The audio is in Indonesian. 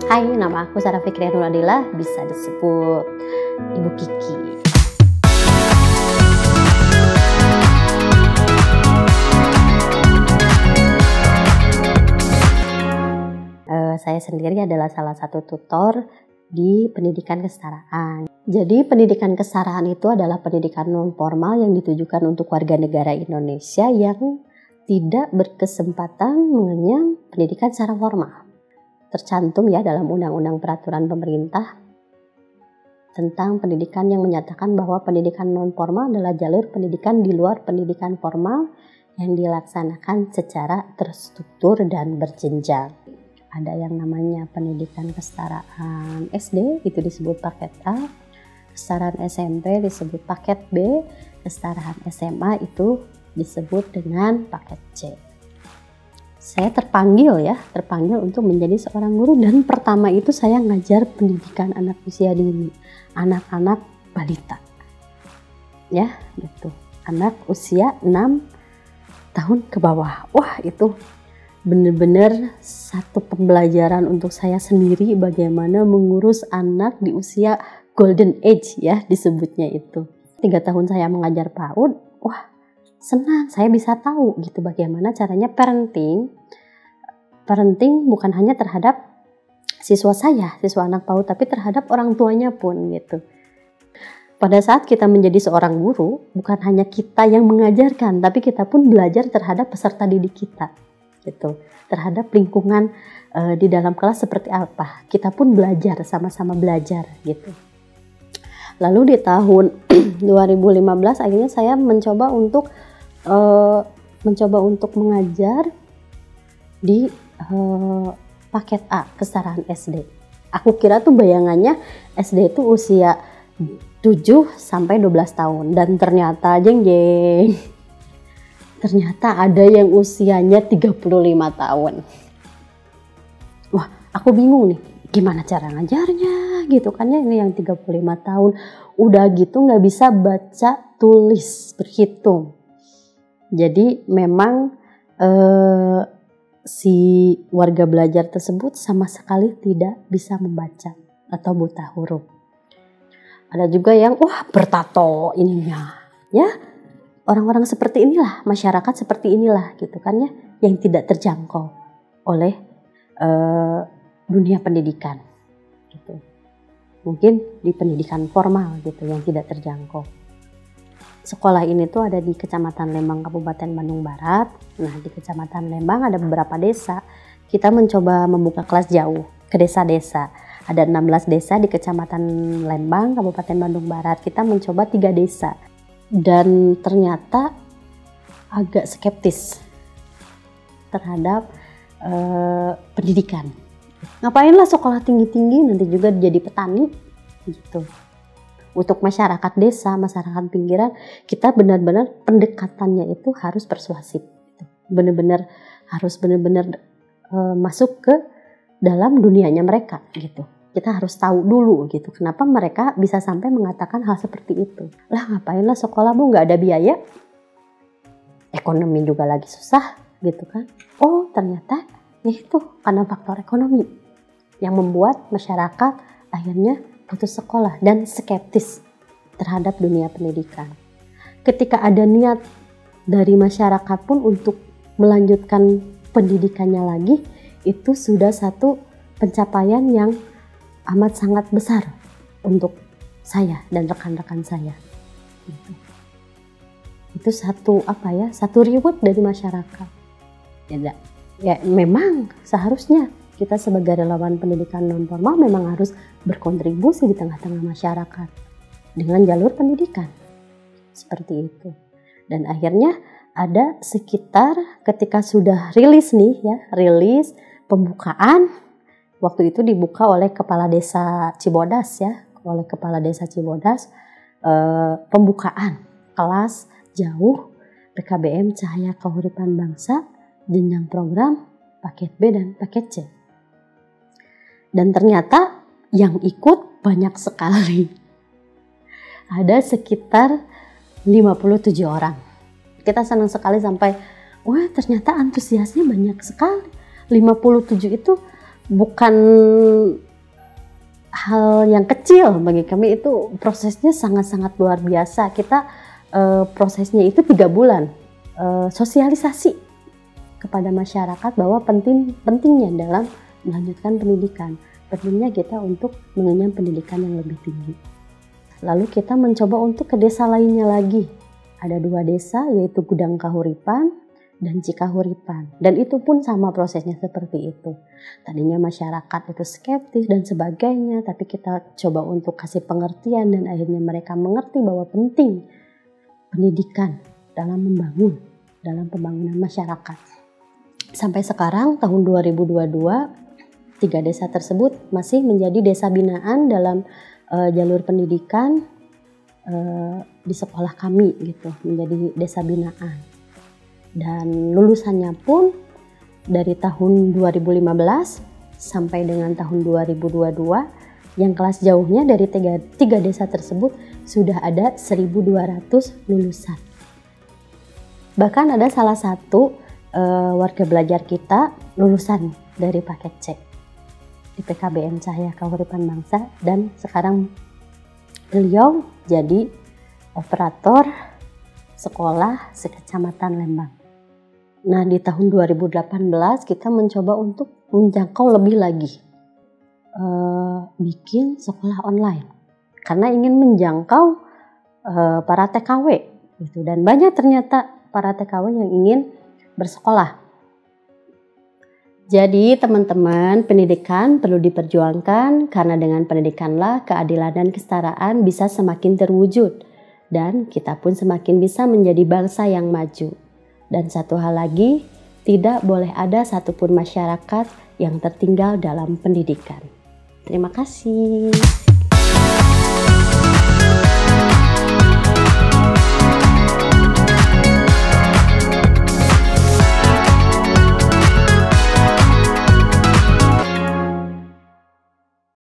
Hai, nama aku Sarah Fikriya Nuradila, bisa disebut Ibu Kiki. Saya sendiri adalah salah satu tutor di pendidikan kesetaraan. Jadi pendidikan kesetaraan itu adalah pendidikan non formal yang ditujukan untuk warga negara Indonesia yang tidak berkesempatan mengenyam pendidikan secara formal. Tercantum ya dalam Undang-Undang Peraturan Pemerintah tentang pendidikan yang menyatakan bahwa pendidikan non formal adalah jalur pendidikan di luar pendidikan formal yang dilaksanakan secara terstruktur dan berjenjang. Ada yang namanya pendidikan kesetaraan SD, itu disebut paket A, kesetaraan SMP disebut paket B, kesetaraan SMA itu disebut dengan paket C. Saya terpanggil untuk menjadi seorang guru, dan pertama itu saya ngajar pendidikan anak usia dini, anak-anak balita. Ya, gitu. Anak usia 6 tahun ke bawah. Wah, itu benar-benar satu pembelajaran untuk saya sendiri bagaimana mengurus anak di usia golden age ya disebutnya itu. 3 tahun saya mengajar PAUD, wah senang, saya bisa tahu gitu bagaimana caranya parenting bukan hanya terhadap siswa saya, siswa anak PAUD, tapi terhadap orang tuanya pun gitu. Pada saat kita menjadi seorang guru, bukan hanya kita yang mengajarkan, tapi kita pun belajar terhadap peserta didik kita gitu, terhadap lingkungan di dalam kelas seperti apa. Kita pun belajar, sama-sama belajar gitu. Lalu di tahun 2015 akhirnya saya mencoba untuk mengajar di paket A, kesetaraan SD. Aku kira tuh bayangannya SD itu usia 7 sampai 12 tahun, dan ternyata ternyata ada yang usianya 35 tahun. Wah, aku bingung nih, gimana cara ngajarnya gitu kan ya, ini yang 35 tahun udah gitu nggak bisa baca, tulis, berhitung. Jadi memang si warga belajar tersebut sama sekali tidak bisa membaca atau buta huruf. Ada juga yang bertato ininya ya. Orang-orang seperti inilah, masyarakat seperti inilah gitu kan ya, yang tidak terjangkau oleh dunia pendidikan gitu. Mungkin di pendidikan formal gitu yang tidak terjangkau. Sekolah ini tuh ada di Kecamatan Lembang, Kabupaten Bandung Barat. Nah, di Kecamatan Lembang ada beberapa desa. Kita mencoba membuka kelas jauh ke desa-desa. Ada 16 desa di Kecamatan Lembang, Kabupaten Bandung Barat. Kita mencoba 3 desa. Dan ternyata agak skeptis terhadap pendidikan. Ngapainlah sekolah tinggi-tinggi, nanti juga jadi petani gitu. Untuk masyarakat desa, masyarakat pinggiran, kita benar-benar pendekatannya itu harus persuasif. Benar-benar harus masuk ke dalam dunianya mereka gitu. Kita harus tahu dulu gitu, kenapa mereka bisa sampai mengatakan hal seperti itu. Lah ngapainlah sekolah Bu, nggak ada biaya, ekonomi juga lagi susah gitu kan. Oh ternyata itu karena faktor ekonomi yang membuat masyarakat akhirnya putus sekolah dan skeptis terhadap dunia pendidikan. Ketika ada niat dari masyarakat pun untuk melanjutkan pendidikannya lagi, itu sudah satu pencapaian yang amat sangat besar untuk saya dan rekan-rekan saya. Itu satu reward dari masyarakat. Ya memang seharusnya kita sebagai relawan pendidikan non formal memang harus berkontribusi di tengah-tengah masyarakat dengan jalur pendidikan seperti itu. Dan akhirnya ada sekitar ketika sudah rilis pembukaan, waktu itu dibuka oleh Kepala Desa Cibodas pembukaan kelas jauh PKBM Cahaya Kahuripan Bangsa jenjang program paket B dan paket C. Dan ternyata yang ikut banyak sekali. Ada sekitar 57 orang. Kita senang sekali sampai, wah ternyata antusiasnya banyak sekali. 57 itu bukan hal yang kecil bagi kami, itu prosesnya sangat-sangat luar biasa. Kita prosesnya itu 3 bulan sosialisasi kepada masyarakat bahwa pentingnya dalam melanjutkan pendidikan, pentingnya kita untuk mengenyam pendidikan yang lebih tinggi. Lalu kita mencoba untuk ke desa lainnya lagi. Ada 2 desa, yaitu Gudang Kahuripan dan Cikahuripan. Dan itu pun sama prosesnya seperti itu. Tadinya masyarakat itu skeptis dan sebagainya, tapi kita coba untuk kasih pengertian dan akhirnya mereka mengerti bahwa penting pendidikan dalam pembangunan masyarakat. Sampai sekarang tahun 2022, 3 desa tersebut masih menjadi desa binaan dalam jalur pendidikan di sekolah kami gitu, menjadi desa binaan. Dan lulusannya pun dari tahun 2015 sampai dengan tahun 2022, yang kelas jauhnya dari 3 desa tersebut sudah ada 1.200 lulusan. Bahkan ada salah satu warga belajar kita lulusan dari paket C di PKBM Cahaya Kahuripan Bangsa, dan sekarang beliau jadi operator sekolah sekecamatan Lembang. Nah, di tahun 2018 kita mencoba untuk menjangkau lebih lagi, bikin sekolah online karena ingin menjangkau para TKW gitu, dan banyak ternyata para TKW yang ingin bersekolah. Jadi teman-teman, pendidikan perlu diperjuangkan karena dengan pendidikanlah keadilan dan kesetaraan bisa semakin terwujud dan kita pun semakin bisa menjadi bangsa yang maju. Dan satu hal lagi, tidak boleh ada satupun masyarakat yang tertinggal dalam pendidikan. Terima kasih.